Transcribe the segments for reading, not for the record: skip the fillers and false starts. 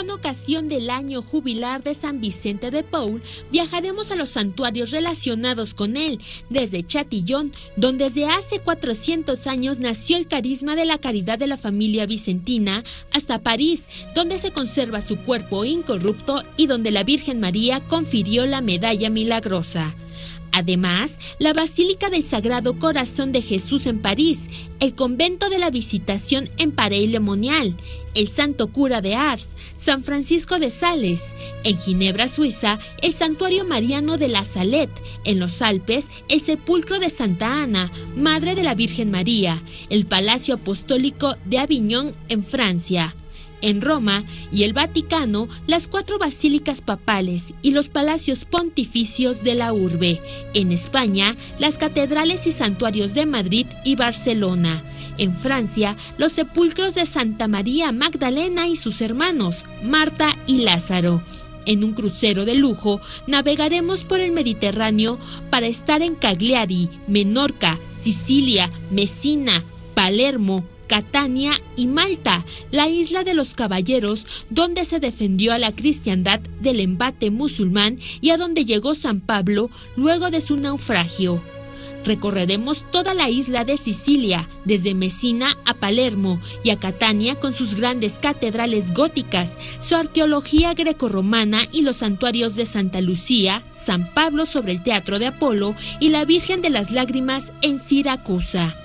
Con ocasión del año jubilar de San Vicente de Paul, viajaremos a los santuarios relacionados con él, desde Chatillon, donde desde hace 400 años nació el carisma de la caridad de la familia vicentina, hasta París, donde se conserva su cuerpo incorrupto y donde la Virgen María confirió la medalla milagrosa. Además, la Basílica del Sagrado Corazón de Jesús en París, el Convento de la Visitación en Paray-le-Monial, el Santo Cura de Ars, San Francisco de Sales, en Ginebra, Suiza, el Santuario Mariano de la Salette, en los Alpes, el Sepulcro de Santa Ana, Madre de la Virgen María, el Palacio Apostólico de Aviñón en Francia. En Roma y el Vaticano, las 4 basílicas papales y los palacios pontificios de la urbe. En España, las catedrales y santuarios de Madrid y Barcelona. En Francia, los sepulcros de Santa María Magdalena y sus hermanos, Marta y Lázaro. En un crucero de lujo, navegaremos por el Mediterráneo para estar en Cagliari, Menorca, Sicilia, Messina, Palermo, Catania y Malta, la isla de los caballeros, donde se defendió a la cristiandad del embate musulmán y a donde llegó San Pablo luego de su naufragio. Recorreremos toda la isla de Sicilia, desde Messina a Palermo y a Catania, con sus grandes catedrales góticas, su arqueología grecorromana y los santuarios de Santa Lucía, San Pablo sobre el Teatro de Apolo y la Virgen de las Lágrimas en Siracusa.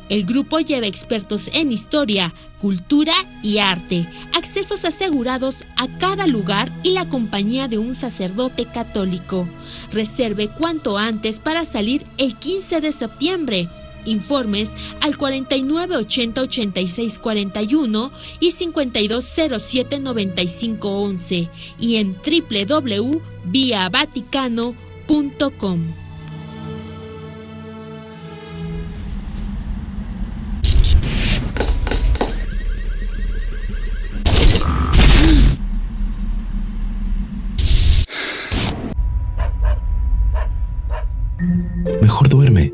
El grupo lleva expertos en historia, cultura y arte, accesos asegurados a cada lugar y la compañía de un sacerdote católico. Reserve cuanto antes para salir el 15 de septiembre. Informes al 4980-8641 y 5207-9511 y en www.viavaticano.com. Mejor duerme.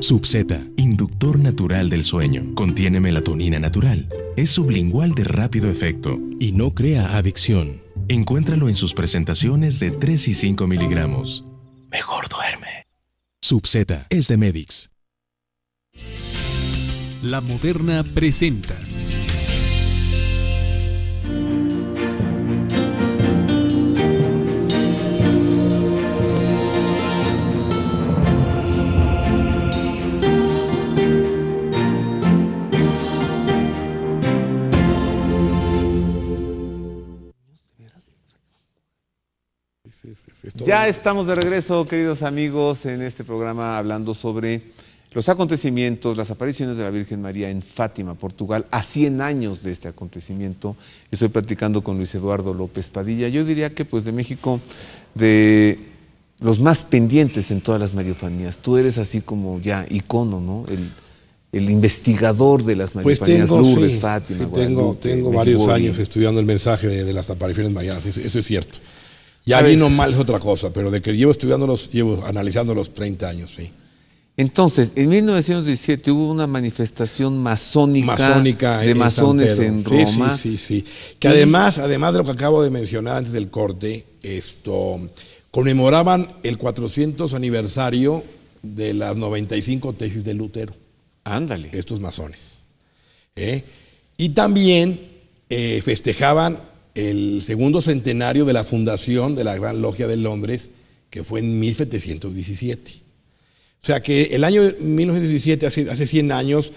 Subzeta, inductor natural del sueño. Contiene melatonina natural. Es sublingual de rápido efecto y no crea adicción. Encuéntralo en sus presentaciones de 3 y 5 miligramos. Mejor duerme. Subzeta es de Medix. La Moderna presenta. Ya estamos de regreso, queridos amigos, en este programa hablando sobre los acontecimientos, las apariciones de la Virgen María en Fátima, Portugal, a 100 años de este acontecimiento. Estoy platicando con Luis Eduardo López Padilla. Yo diría que pues de México, de los más pendientes en todas las mariofanías. Tú eres así como ya icono, ¿no? El investigador de las mariofanías, pues Lourdes, sí, Fátima, sí, Guadalupe, tengo varios años estudiando el mensaje de las apariciones marianas, eso es cierto. Ya vino mal es otra cosa, pero de que llevo analizándolos 30 años, sí. Entonces, en 1917 hubo una manifestación masónica de masones en Roma. Sí. Que además de lo que acabo de mencionar antes del corte, conmemoraban el 400 aniversario de las 95 tesis de Lutero. Ándale. Estos masones. Y también festejaban el segundo centenario de la fundación de la Gran Logia de Londres, que fue en 1717. O sea que el año 1917, hace 100 años,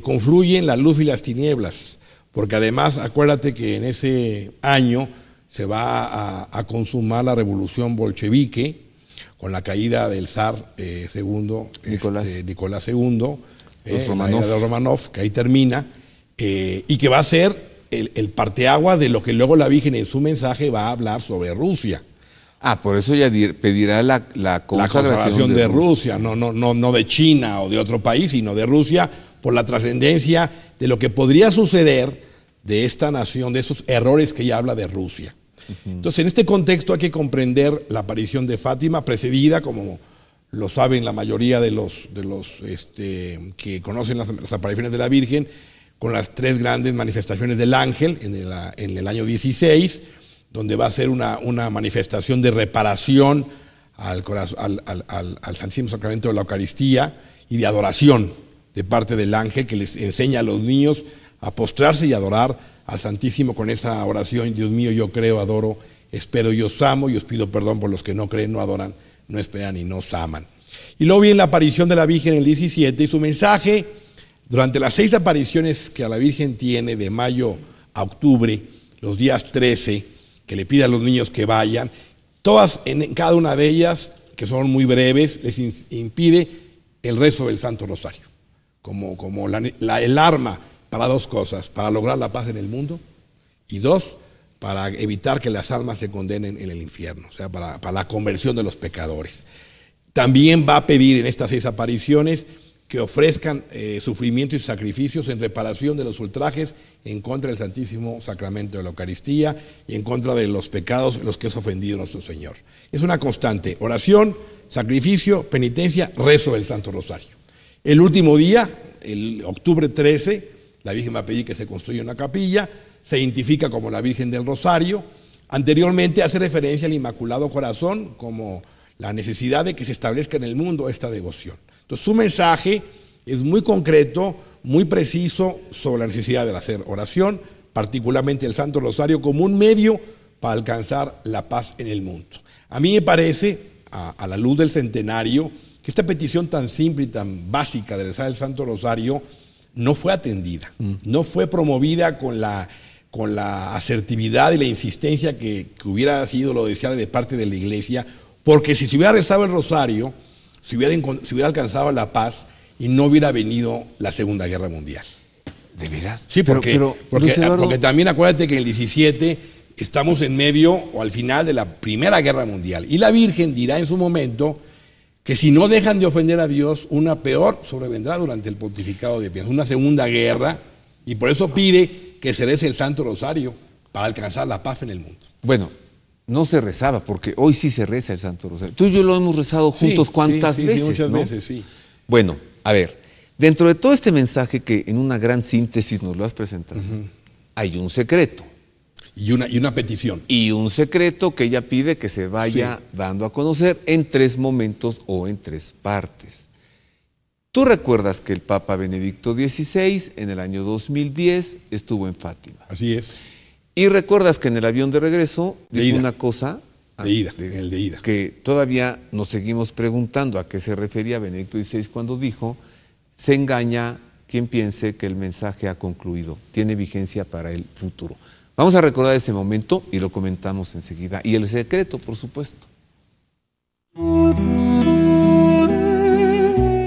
confluyen la luz y las tinieblas, porque además, acuérdate que en ese año se va a consumar la revolución bolchevique, con la caída del zar segundo, Nicolás II, la era de Romanov, que ahí termina, y que va a ser el parteaguas de lo que luego la Virgen en su mensaje va a hablar sobre Rusia. Por eso ella pedirá la consagración de Rusia, no de China o de otro país, sino de Rusia, por la trascendencia de lo que podría suceder de esta nación, de esos errores que ella habla de Rusia. Entonces, en este contexto hay que comprender la aparición de Fátima, precedida, como lo saben la mayoría de los que conocen las apariciones de la Virgen, con las 3 grandes manifestaciones del ángel en el año 16, donde va a ser una manifestación de reparación al Santísimo Sacramento de la Eucaristía y de adoración de parte del ángel, que les enseña a los niños a postrarse y adorar al Santísimo con esa oración: Dios mío, yo creo, adoro, espero y os amo, y os pido perdón por los que no creen, no adoran, no esperan y no os aman. Y luego viene la aparición de la Virgen en el 17, y su mensaje, durante las 6 apariciones que a la Virgen tiene de mayo a octubre, los días 13, que le pide a los niños que vayan, todas, en cada una de ellas, que son muy breves, les impide el rezo del Santo Rosario, como el arma para 2 cosas: para lograr la paz en el mundo, y 2, para evitar que las almas se condenen en el infierno, o sea, para la conversión de los pecadores. También va a pedir en estas 6 apariciones que ofrezcan sufrimientos y sacrificios en reparación de los ultrajes en contra del Santísimo Sacramento de la Eucaristía y en contra de los pecados en los que es ofendido nuestro Señor. Es una constante: oración, sacrificio, penitencia, rezo del Santo Rosario. El último día, el octubre 13, la Virgen va a pedir que se construya una capilla, se identifica como la Virgen del Rosario. Anteriormente hace referencia al Inmaculado Corazón como la necesidad de que se establezca en el mundo esta devoción. Entonces, su mensaje es muy concreto, muy preciso sobre la necesidad de hacer oración, particularmente el Santo Rosario, como un medio para alcanzar la paz en el mundo. A mí me parece, a la luz del centenario, que esta petición tan simple y tan básica de rezar el Santo Rosario no fue atendida, no fue promovida con la asertividad y la insistencia que hubiera sido lo deseable de parte de la Iglesia, porque si se hubiera rezado el Rosario, se hubiera alcanzado la paz y no hubiera venido la Segunda Guerra Mundial. ¿De veras? Sí, porque también acuérdate que en el 17 estamos en medio o al final de la Primera Guerra Mundial, y la Virgen dirá en su momento que si no dejan de ofender a Dios, una peor sobrevendrá durante el pontificado de Pío, una segunda guerra, y por eso pide que se rece el Santo Rosario para alcanzar la paz en el mundo. Bueno, no se rezaba, porque hoy sí se reza el Santo Rosario. Tú y yo lo hemos rezado juntos, ¿cuántas veces? Sí, muchas ¿no? veces, sí. Bueno, a ver, dentro de todo este mensaje que en una gran síntesis nos lo has presentado, hay un secreto. Y una petición. Y un secreto que ella pide que se vaya dando a conocer en 3 momentos o en 3 partes. Tú recuerdas que el Papa Benedicto XVI en el año 2010 estuvo en Fátima. Así es. Y recuerdas que en el avión de regreso dijo una cosa de ida, que todavía nos seguimos preguntando a qué se refería Benedicto XVI cuando dijo: se engaña quien piense que el mensaje ha concluido, tiene vigencia para el futuro. Vamos a recordar ese momento y lo comentamos enseguida. Y el secreto, por supuesto.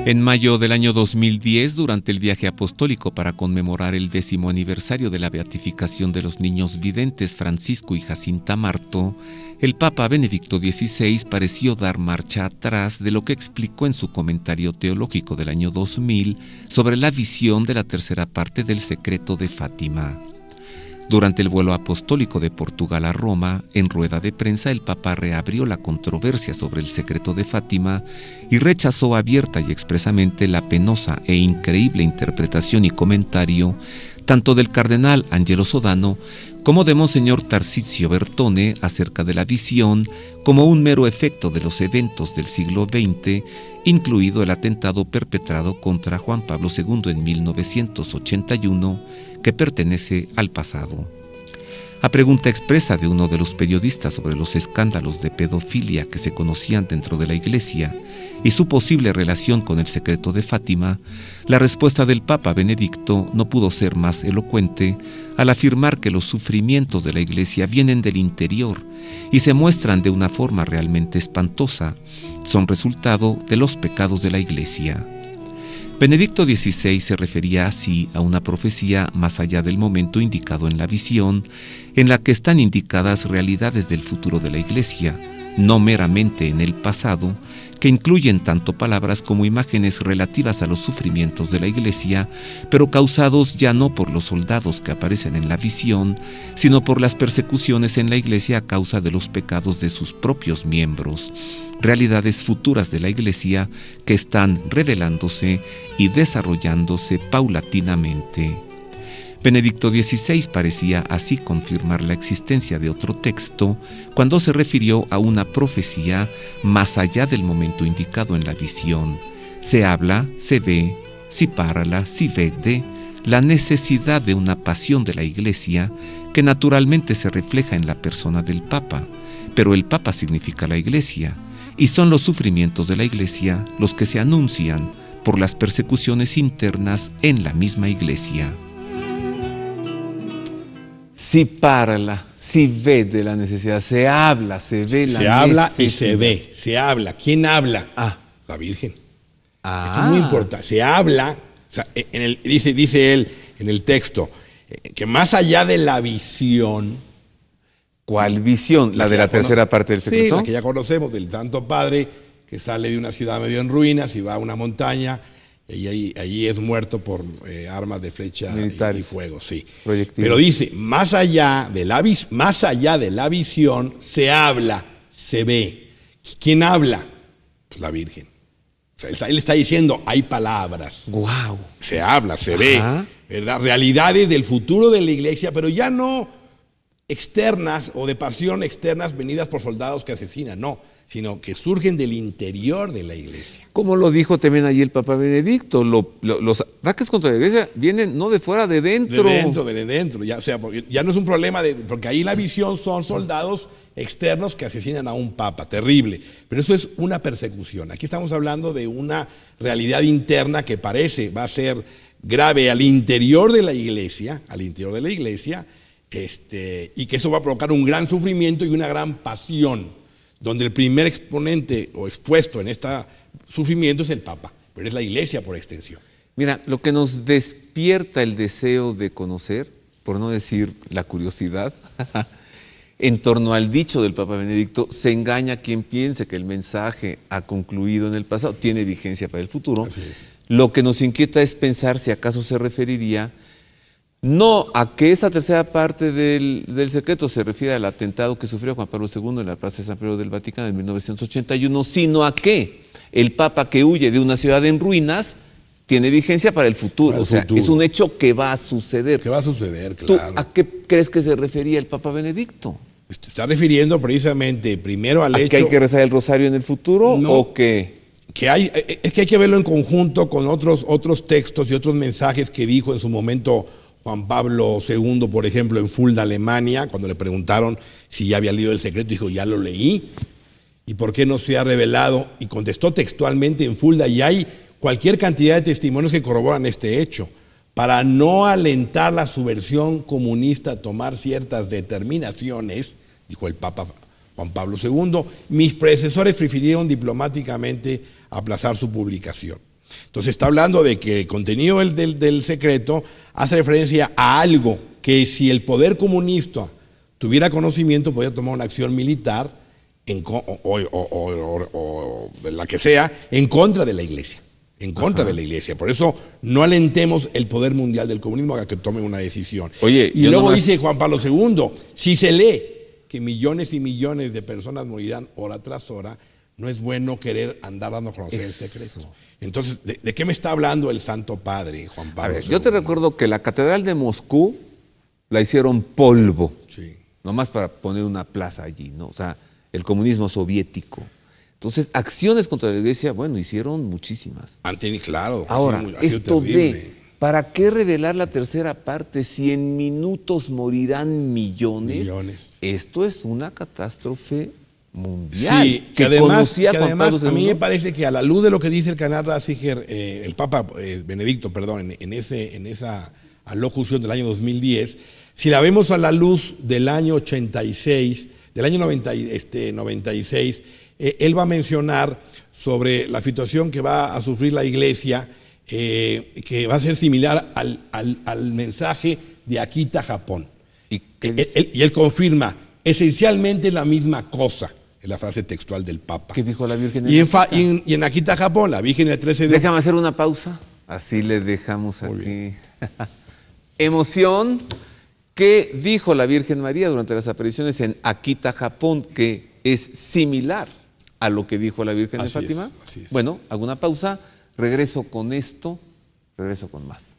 En mayo del año 2010, durante el viaje apostólico para conmemorar el 10º aniversario de la beatificación de los niños videntes Francisco y Jacinta Marto, el Papa Benedicto XVI pareció dar marcha atrás de lo que explicó en su comentario teológico del año 2000 sobre la visión de la tercera parte del secreto de Fátima. Durante el vuelo apostólico de Portugal a Roma, en rueda de prensa, el Papa reabrió la controversia sobre el secreto de Fátima y rechazó abierta y expresamente la penosa e increíble interpretación y comentario tanto del cardenal Angelo Sodano como de Monseñor Tarcisio Bertone acerca de la visión como un mero efecto de los eventos del siglo XX, incluido el atentado perpetrado contra Juan Pablo II en 1981, que pertenece al pasado. A pregunta expresa de uno de los periodistas sobre los escándalos de pedofilia que se conocían dentro de la Iglesia y su posible relación con el secreto de Fátima, la respuesta del Papa Benedicto no pudo ser más elocuente al afirmar que los sufrimientos de la Iglesia vienen del interior y se muestran de una forma realmente espantosa, son resultado de los pecados de la Iglesia. Benedicto XVI se refería así a una profecía más allá del momento indicado en la visión, en la que están indicadas realidades del futuro de la Iglesia, no meramente en el pasado, que incluyen tanto palabras como imágenes relativas a los sufrimientos de la Iglesia, pero causados ya no por los soldados que aparecen en la visión, sino por las persecuciones en la Iglesia a causa de los pecados de sus propios miembros, realidades futuras de la Iglesia que están revelándose y desarrollándose paulatinamente. Benedicto XVI parecía así confirmar la existencia de otro texto cuando se refirió a una profecía más allá del momento indicado en la visión. Se habla, se ve, si parala, si vede, la necesidad de una pasión de la Iglesia que naturalmente se refleja en la persona del Papa, pero el Papa significa la Iglesia, y son los sufrimientos de la Iglesia los que se anuncian por las persecuciones internas en la misma Iglesia. Si párala, si ve de la necesidad, se habla, se ve la necesidad. Se habla y se ve, se habla. ¿Quién habla? La Virgen. Esto es muy importante. Se habla, o sea, dice él en el texto, que más allá de la visión. ¿Cuál visión? ¿La de la tercera parte del secreto? Sí, la que ya conocemos, del Santo Padre, que sale de una ciudad medio en ruinas y va a una montaña, y allí es muerto por armas de flecha y fuego, sí. Pero dice, más allá de la visión, se habla, se ve. ¿Quién habla? Pues la Virgen. O sea, él está diciendo, hay palabras. Wow. Se habla, se ve, ¿verdad? Realidades del futuro de la Iglesia, pero ya no externas o de pasión externas venidas por soldados que asesinan, no, sino que surgen del interior de la Iglesia. Como lo dijo también allí el Papa Benedicto, los ataques contra la Iglesia vienen no de fuera, de dentro. De dentro, ya, o sea, ya no es un problema, porque ahí la visión son soldados externos que asesinan a un Papa, terrible, pero eso es una persecución. Aquí estamos hablando de una realidad interna que va a ser grave al interior de la Iglesia, y que eso va a provocar un gran sufrimiento y una gran pasión, donde el primer exponente o expuesto en este sufrimiento es el Papa, pero es la Iglesia por extensión. Mira, lo que nos despierta el deseo de conocer, por no decir la curiosidad, en torno al dicho del Papa Benedicto, se engaña quien piense que el mensaje ha concluido en el pasado, tiene vigencia para el futuro. Así es. Lo que nos inquieta es pensar si acaso se referiría no a que esa tercera parte del secreto se refiere al atentado que sufrió Juan Pablo II en la Plaza de San Pedro del Vaticano en 1981, sino a que el Papa que huye de una ciudad en ruinas tiene vigencia para el futuro. Es un hecho que va a suceder. Que va a suceder, claro. ¿Tú a qué crees que se refería el Papa Benedicto? Se está refiriendo precisamente primero al hecho... ¿A que hay que rezar el rosario en el futuro o qué? Es que hay que verlo en conjunto con otros textos y otros mensajes que dijo en su momento Juan Pablo II, por ejemplo, en Fulda, Alemania, cuando le preguntaron si ya había leído el secreto, dijo, ya lo leí. ¿Y por qué no se ha revelado? Y contestó textualmente en Fulda, y hay cualquier cantidad de testimonios que corroboran este hecho. Para no alentar la subversión comunista a tomar ciertas determinaciones, dijo el Papa Juan Pablo II, mis predecesores prefirieron diplomáticamente aplazar su publicación. Entonces está hablando de que el contenido del secreto hace referencia a algo que si el poder comunista tuviera conocimiento podría tomar una acción militar o de la que sea en contra de la Iglesia. De la Iglesia. Por eso no alentemos el poder mundial del comunismo a que tome una decisión. Y luego dice Juan Pablo II, si se lee que millones y millones de personas morirán hora tras hora, no es bueno querer andar dando a conocer el secreto. Entonces, ¿de qué me está hablando el Santo Padre, Juan Pablo II? Yo te recuerdo que la Catedral de Moscú la hicieron polvo, nomás para poner una plaza allí, ¿no? O sea, el comunismo soviético. Entonces, acciones contra la Iglesia, bueno, hicieron muchísimas. Claro. Ahora, esto de, ¿para qué revelar la tercera parte si en minutos morirán millones? Esto es una catástrofe mundial. Sí, que además a mí me parece que a la luz de lo que dice el canal Ratzinger, el Papa Benedicto, perdón, en esa alocución del año 2010, si la vemos a la luz del año 86, del año 96, él va a mencionar sobre la situación que va a sufrir la Iglesia, que va a ser similar al mensaje de Akita, Japón. Y él confirma, esencialmente la misma cosa. Es la frase textual del Papa. ¿Qué dijo la Virgen? Y en Akita, Japón, la Virgen el 13 de... Déjame hacer una pausa. Así le dejamos aquí. Emoción. ¿Qué dijo la Virgen María durante las apariciones en Akita, Japón, que es similar a lo que dijo la Virgen de Fátima? Así es. Bueno, hago una pausa, regreso con esto, regreso con más.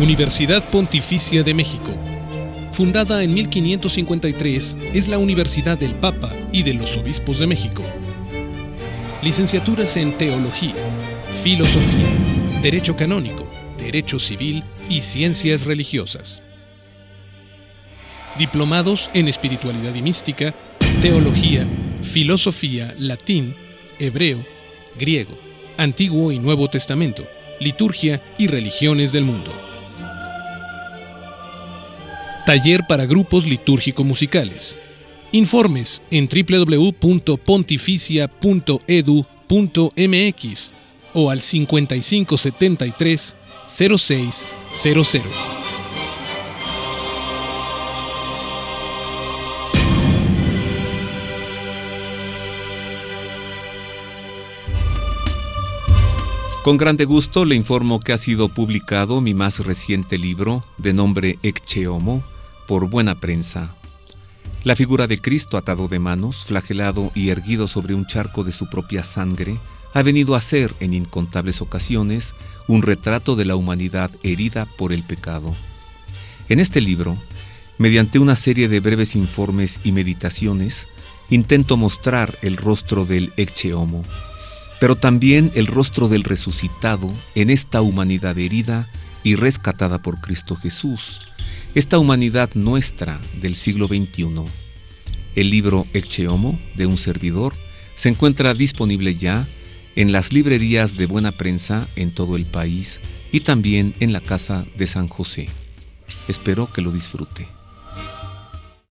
Universidad Pontificia de México. Fundada en 1553, es la Universidad del Papa y de los Obispos de México. Licenciaturas en Teología, Filosofía, Derecho Canónico, Derecho Civil y Ciencias Religiosas. Diplomados en Espiritualidad y Mística, Teología, Filosofía, Latín, Hebreo, Griego, Antiguo y Nuevo Testamento, Liturgia y Religiones del Mundo. Taller para grupos litúrgico-musicales. Informes en www.pontificia.edu.mx o al 5573 0600. Con grande gusto le informo que ha sido publicado mi más reciente libro, de nombre Ecce Homo, por Buena Prensa. La figura de Cristo atado de manos, flagelado y erguido sobre un charco de su propia sangre, ha venido a ser, en incontables ocasiones, un retrato de la humanidad herida por el pecado. En este libro, mediante una serie de breves informes y meditaciones, intento mostrar el rostro del Ecce Homo, pero también el rostro del resucitado en esta humanidad herida y rescatada por Cristo Jesús, esta humanidad nuestra del siglo XXI. El libro Ecce Homo, de un servidor, se encuentra disponible ya en las librerías de Buena Prensa en todo el país y también en la Casa de San José. Espero que lo disfrute.